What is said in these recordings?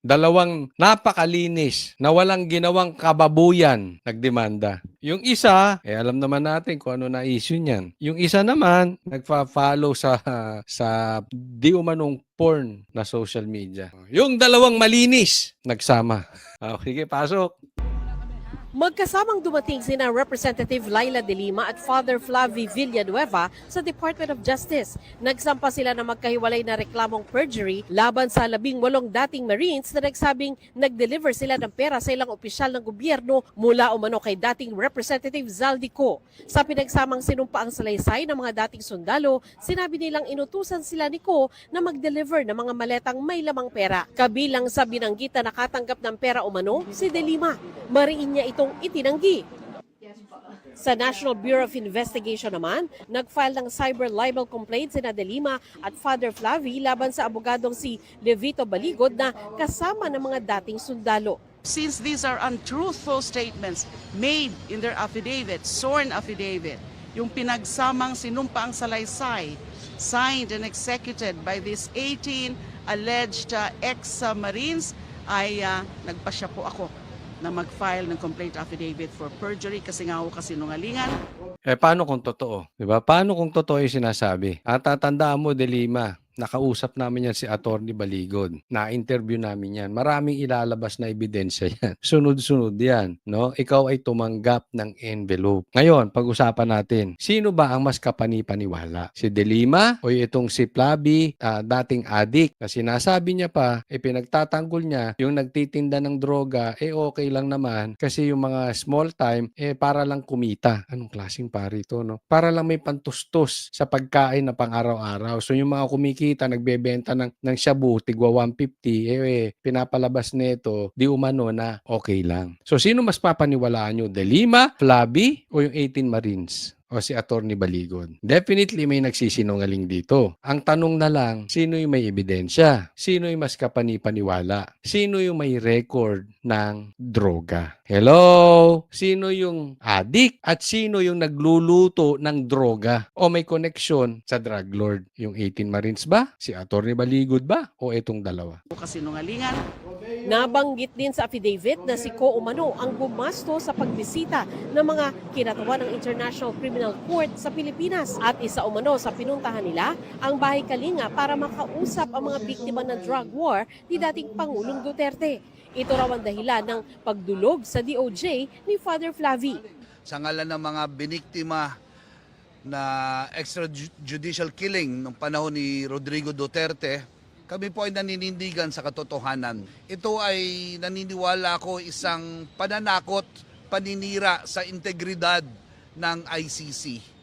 Dalawang napakalinis na walang ginawang kababuyan nagdemanda. Yung isa, alam naman natin kung ano na issue niyan. Yung isa naman, nagfa-follow sa di umanong porn na social media. Yung dalawang malinis, nagsama. Sige, pasok. Magkasamang dumating sina Representative Laila De Lima at Father Flavie Villanueva sa Department of Justice. Nagsampa sila ng magkahiwalay na reklamong perjury laban sa 18 dating Marines na nagsabing nag-deliver sila ng pera sa ilang opisyal ng gobyerno mula umano kay dating Representative Zaldico. Sa pinagsamang sinumpaang salaysay ng mga dating sundalo, sinabi nilang inutusan sila ni Ko na mag-deliver ng mga maletang may lamang pera. Kabilang sa binanggit na nakatanggap ng pera umano, si De Lima. Mariin niya itong itinanggi. Sa National Bureau of Investigation naman, nag-file ng cyber libel complaint sina De Lima at Father Flavie laban sa abogadong si Levito Baligod na kasama ng mga dating sundalo. Since these are untruthful statements made in their affidavit, sworn affidavit, yung pinagsamang sinumpaang salaysay, signed and executed by these 18 alleged ex-Marines, ay nagpasya po ako na mag-file ng complaint affidavit for perjury kasi nga ako kasinungalingan. Paano kung totoo? Diba? Paano kung totoo yung sinasabi? At tatandaan mo, De Lima, nakausap namin yan si Atty. Baligod. Na-interview namin yan. Maraming ilalabas na ebidensya yan. Sunod-sunod yan. No? Ikaw ay tumanggap ng envelope. Ngayon, pag-usapan natin, sino ba ang mas kapani-paniwala? Si De Lima o itong si Flavie, dating addict, na sinasabi niya pa, pinagtatanggol niya yung nagtitinda ng droga, okay lang naman kasi yung mga small time, para lang kumita. Anong klaseng pari ito, no? Para lang may pantustos sa pagkain na pang-araw-araw. So yung mga kumikita, nagbebenta ng shabu, tigwa 150, pinapalabas nito, di umano na okay lang. So sino mas papaniwalaan nyo? De Lima, Flavie o yung 18 Marines? O si Atty. Baligod. Definitely may nagsisinungaling dito. Ang tanong na lang, sino yung may ebidensya? Sino yung mas kapani-paniwala? Sino yung may record ng droga? Hello? Sino yung addict? At sino yung nagluluto ng droga? O may connection sa drug lord? Yung 18 Marines ba? Si Atty. Baligod ba? O itong dalawa? Kasinungalingan. Nabanggit din sa affidavit na si Ko umano ang gumasto sa pagbisita ng mga kinatawan ng International Criminal Court sa Pilipinas at isa umano sa pinuntahan nila ang Bahay Kalinga para makausap ang mga biktima ng drug war ni dating Pangulong Duterte. Ito raw ang dahilan ng pagdulog sa DOJ ni Father Flavie. Sa ngalan ng mga biniktima na extrajudicial killing noong panahon ni Rodrigo Duterte, kami po ay naninindigan sa katotohanan. Ito ay naniniwala ko isang pananakot, paninira sa integridad ng ICC.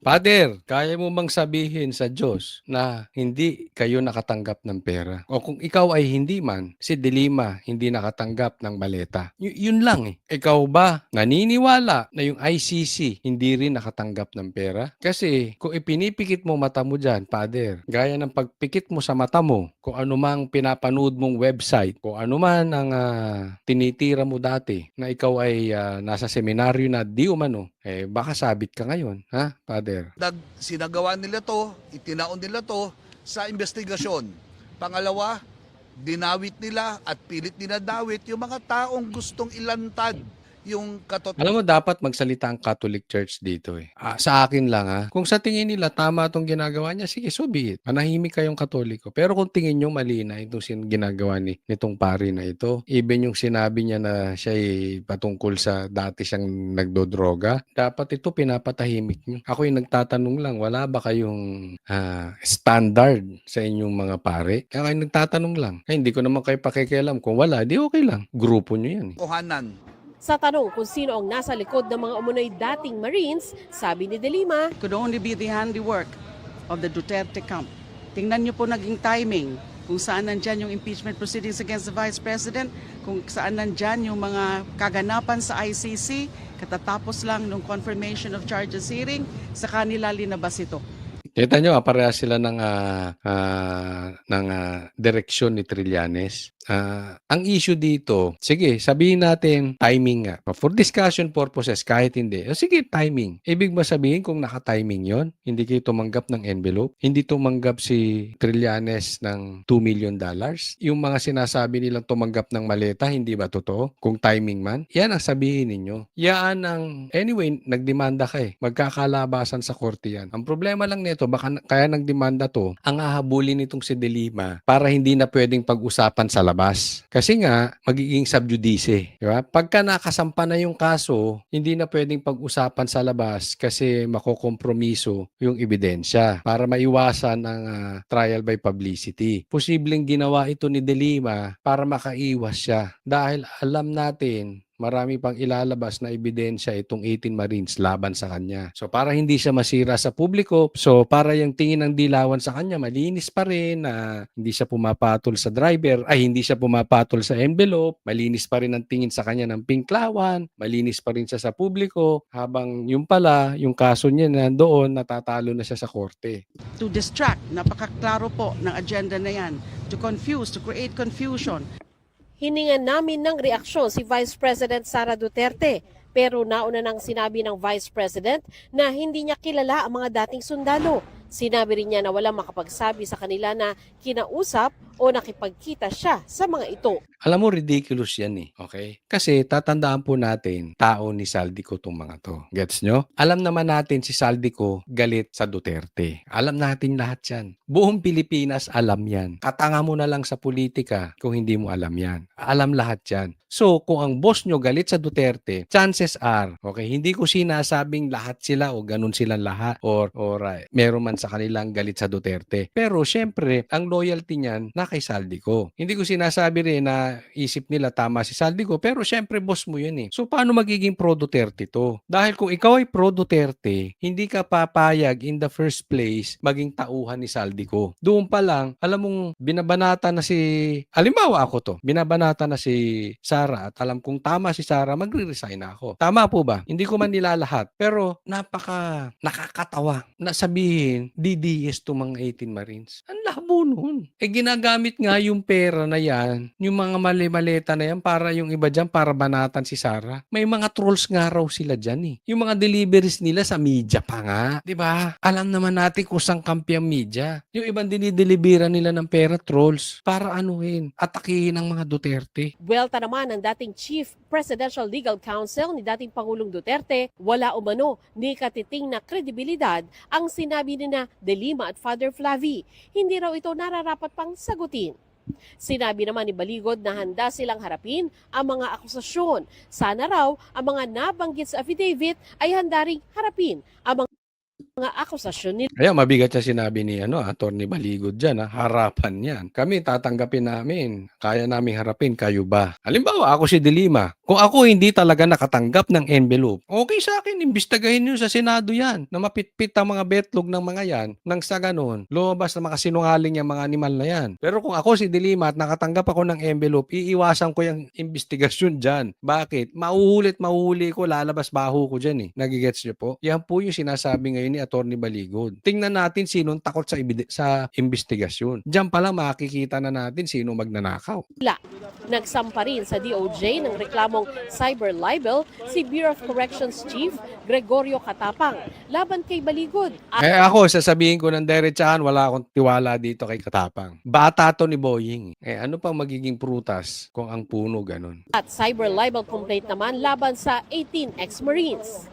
Father, kaya mo bang sabihin sa Diyos na hindi kayo nakatanggap ng pera? O kung ikaw ay hindi man, si De Lima hindi nakatanggap ng baleta. Yun lang eh. Ikaw ba naniniwala na yung ICC hindi rin nakatanggap ng pera? Kasi kung ipinipikit mo mata mo dyan, Father, gaya ng pagpikit mo sa mata mo, kung ano mang pinapanood mong website, kung ano man ang tinitira mo dati na ikaw ay nasa seminaryo na di umano, baka sabit ka ngayon, ha, Father? Sinagawa nila to, itinaon nila to sa investigasyon. Pangalawa, dinawit nila at pilit dinadawit yung mga taong gustong ilantad yung katotohanan. Alam mo, dapat magsalita ang Catholic Church dito eh. Sa akin lang kung sa tingin nila tama itong ginagawa niya, sige, so be it. Manahimik kayong Katoliko. Pero kung tingin nyo mali na itong ginagawa nitong pari na ito, even yung sinabi niya na siya ay patungkol sa dati siyang nagdodroga, dapat ito pinapatahimik nyo. Ako yung nagtatanong lang, wala ba kayong standard sa inyong mga pare? Kaya kayo nagtatanong lang. Hindi ko naman kayo pakikialam. Kung wala, di okay lang. Grupo nyo yan. Sa tanong kung sino ang nasa likod ng mga umunoy dating Marines, sabi ni De Lima, Could only be the handiwork of the Duterte camp. Tingnan niyo po naging timing kung saan nandyan yung impeachment proceedings against the Vice President, kung saan nandyan yung mga kaganapan sa ICC, katatapos lang ng confirmation of charges hearing, sa kanila linabas ito. Kita nyo, parehas sila ng direksyon ni Trillanes. Ang issue dito, sige, sabihin natin timing nga. For discussion purposes, kahit hindi. Sige, timing. Ibig ba sabihin kung naka-timing yon, hindi kayo tumanggap ng envelope? Hindi tumanggap si Trillanes ng $2 million? Yung mga sinasabi nilang tumanggap ng maleta, hindi ba totoo? Kung timing man, yan ang sabihin ninyo. Yan ang, anyway, nagdemanda ka eh. Magkakalabasan sa korte yan. Ang problema lang nito, baka kaya nagdemanda to, ang hahabulin nitong si De Lima para hindi na pwedeng pag-usapan sa labas. Kasi nga, magiging sub judice. Di ba? Pagka nakasampa na yung kaso, hindi na pwedeng pag-usapan sa labas kasi makokompromiso yung ebidensya para maiwasan ang trial by publicity. Posibleng ginawa ito ni De Lima para makaiwas siya dahil alam natin marami pang ilalabas na ebidensya itong 18 Marines laban sa kanya. So para hindi siya masira sa publiko, so para yung tingin ng dilawan sa kanya, malinis pa rin na hindi siya pumapatol sa driver, hindi siya pumapatol sa envelope, malinis pa rin ang tingin sa kanya ng pinklawan, malinis pa rin siya sa publiko, habang yung pala, yung kaso niya nandoon, natatalo na siya sa korte. To distract, napakaklaro po ng agenda na yan. To confuse, to create confusion. Hiningan namin ng reaksyon si Vice President Sara Duterte, pero nauna nang sinabi ng Vice President na hindi niya kilala ang mga dating sundalo. Sinabi rin niya na walang makapagsabi sa kanila na kinausap o nakipagkita siya sa mga ito. Alam mo, ridiculous yan eh. Okay? Kasi tatandaan po natin, tao ni Saldico itong mga to. Gets nyo? Alam naman natin si Saldico galit sa Duterte. Alam natin lahat yan. Buong Pilipinas alam yan. Katanga mo na lang sa politika kung hindi mo alam yan. Alam lahat yan. So, kung ang boss nyo galit sa Duterte, chances are, okay, hindi ko sinasabing lahat sila o ganun silang lahat or meron man sa kanilang galit sa Duterte. Pero syempre, ang loyalty niyan na kay Saldico. Hindi ko sinasabi rin na isip nila tama si Saldico, pero syempre boss mo yun eh. So paano magiging pro Duterte to? Dahil kung ikaw ay pro Duterte, hindi ka papayag in the first place maging tauhan ni Saldico. Doon pa lang, alam mong binabanata na si, halimbawa ako to, binabanata na si Sara at alam kong tama si Sara, magre-resign na ako. Tama po ba? Hindi ko man nilalahat. Pero napaka nakakatawa na sabihin, DDS to mga 18 Marines. Ang labo nun. Ginagamit nga yung pera na yan, yung mga mali-maleta na yan para yung iba dyan, para banatan si Sara. May mga trolls nga raw sila dyan eh. Yung mga deliveries nila sa media pa nga. Diba? Alam naman natin kung saan kampi ang media. Yung ibang dinideliveran nila ng pera, trolls, para anuhin, atakihin ang mga Duterte. Buwelta naman ng dating Chief Presidential Legal Counsel ni dating Pangulong Duterte, wala umano ni katiting na kredibilidad ang sinabi ni na De Lima at Father Flavi. Hindi raw ito nararapat pang sagutin. Sinabi naman ni Baligod na handa silang harapin ang mga akusasyon. Sana raw ang mga nabanggit sa affidavit ay handa ring harapin ang mga akusasyon nila. Kaya mabigat siya sinabi ni Attorney Baligod dyan, harapan yan. Kami tatanggapin namin, kaya namin harapin, kayo ba? Halimbawa, ako si De Lima. Kung ako hindi talaga nakatanggap ng envelope, okay sa akin, imbestigahin nyo sa Senado yan, na mapitpit ang mga betlog ng mga yan, nang sa ganun, lumabas na makasinungaling yung mga animal na yan. Pero kung ako si De Lima at nakatanggap ako ng envelope, iiwasan ko yung investigasyon dyan. Bakit? Mauhuli ko, lalabas baho ko dyan eh. Nagigets nyo po? Yan po yung sinasabi ngayon ni Attorney Baligod. Tingnan natin sinong takot sa investigasyon. Diyan pa lang makikita na natin sino magnanakaw. Nagsampa rin sa DOJ ng reklamong cyber libel si Bureau of Corrections Chief Gregorio Katapang laban kay Baligod. Ako, sasabihin ko ng diretsahan, wala akong tiwala dito kay Katapang. Bata to ni Boying. Ano pang magiging prutas kung ang puno ganun? At cyber libel complaint naman laban sa 18 ex-Marines.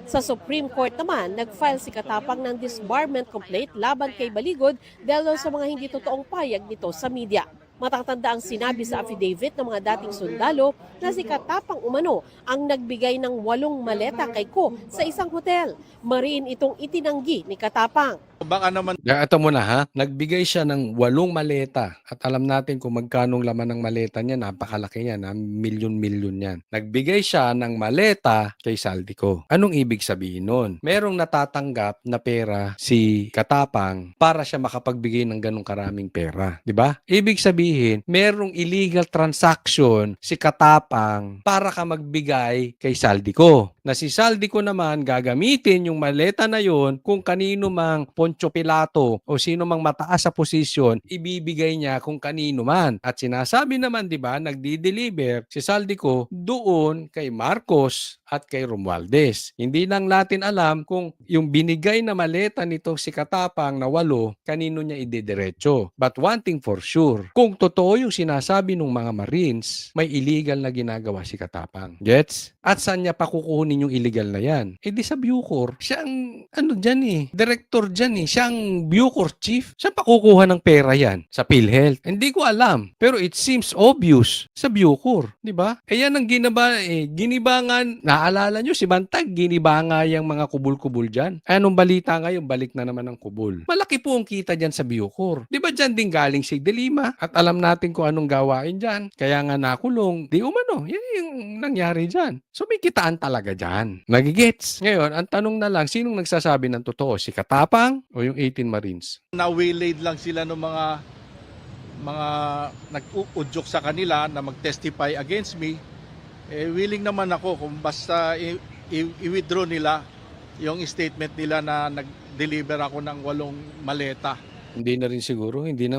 Sa Supreme Court naman, nag-file si Katapang ng disbarment complaint laban kay Baligod dahil sa mga hindi totoong payag nito sa media. Matatanda ang sinabi sa affidavit ng mga dating sundalo na si Katapang umano ang nagbigay ng 8 maleta kay Ko sa isang hotel. Mariin itong itinanggi ni Katapang. Baka naman Ito muna ha, nagbigay siya ng 8 maleta at alam natin kung magkanong laman ng maleta niya, napakalaki niya, milyon-milyon yan. Nagbigay siya ng maleta kay Saldico. Anong ibig sabihin nun? Merong natatanggap na pera si Katapang para siya makapagbigay ng ganong karaming pera. Di ba? Ibig sabihin, merong illegal transaction si Katapang para ka magbigay kay Saldico. Na si Saldico naman gagamitin yung maleta na yon kung kanino mang Poncio Pilato o sino mang mataas sa posisyon, ibibigay niya kung kanino man. At sinasabi naman, di ba, nagdi-deliver si Saldico doon kay Marcos at kay Romualdez. Hindi lang natin alam kung yung binigay na maleta nitong si Katapang na 8, kanino niya idediretso. But one thing for sure, kung totoo yung sinasabi ng mga Marines, may illegal na ginagawa si Katapang. Gets? At saan niya pa kukunin yung illegal na yan? Eh di sa Bucor. Siyang, director dyan eh. Siyang Bucor chief. Saan pa kukuha ng pera yan? Sa PhilHealth. Hindi ko alam. Pero it seems obvious sa Bucor. Di ba? Eh yan ang ginibangan. Naalala nyo, si Bantag, ginibanga yung mga kubul-kubul dyan. Anong balita ngayon? Balik na naman ang kubul. Malaki po ang kita dyan sa Bucor. Di ba dyan din galing si De Lima? At alam natin kung anong gawain dyan. Kaya nga nakulong. Di umano. Yan yung nangyari dyan. So may kitaan talaga dyan. Nagigets. Ngayon, ang tanong na lang, sinong nagsasabi ng totoo? Si Katapang o yung 18 Marines? Na-waylaid lang sila ng mga nag-uudyok sa kanila na mag-testify against me. Willing naman ako kung basta i-withdraw nila yung statement nila na nag-deliver ako ng 8 maleta. Hindi na rin siguro. Hindi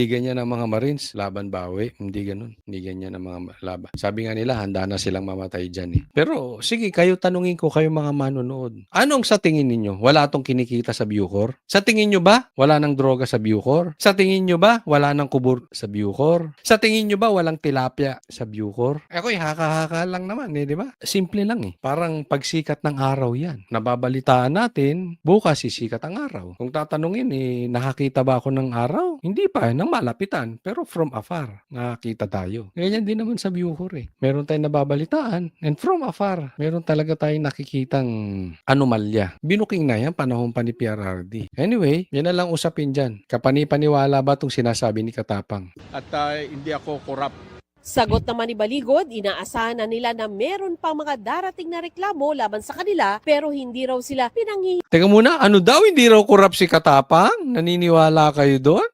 ganyan ang mga Marines. Laban bawi. Hindi ganun. Hindi ganyan ang mga laban. Sabi nga nila, handa na silang mamatay dyan eh. Pero sige, kayo tanungin ko, kayo mga manonood. Anong sa tingin ninyo? Wala tong kinikita sa Bucor? Sa tingin nyo ba, wala nang droga sa Bucor? Sa tingin nyo ba, wala nang kubur sa Bucor? Sa tingin nyo ba, walang tilapia sa Bucor? Ako'y haka-haka lang naman eh, di ba? Simple lang eh. Parang pagsikat ng araw yan. Nababalitaan natin, bukas sisikat ang araw. Kung tatanungin eh, nakakita ba ako ng araw? Hindi pa, nang malapitan. Pero from afar, nakakita tayo. Ganyan din naman sa Bucor eh. Meron tayong nababalitaan. And from afar, meron talaga tayong nakikitang anomalya. Binuking na yan, panahon pa ni PRRD. Anyway, yan na lang usapin dyan. Kapani-paniwala ba itong sinasabi ni Katapang? At hindi ako corrupt. Sagot naman ni Baligod, inaasahan na nila na meron pang mga darating na reklamo laban sa kanila pero hindi raw sila Teka muna, ano daw? Hindi raw corrupt si Katapang? Naniniwala kayo doon?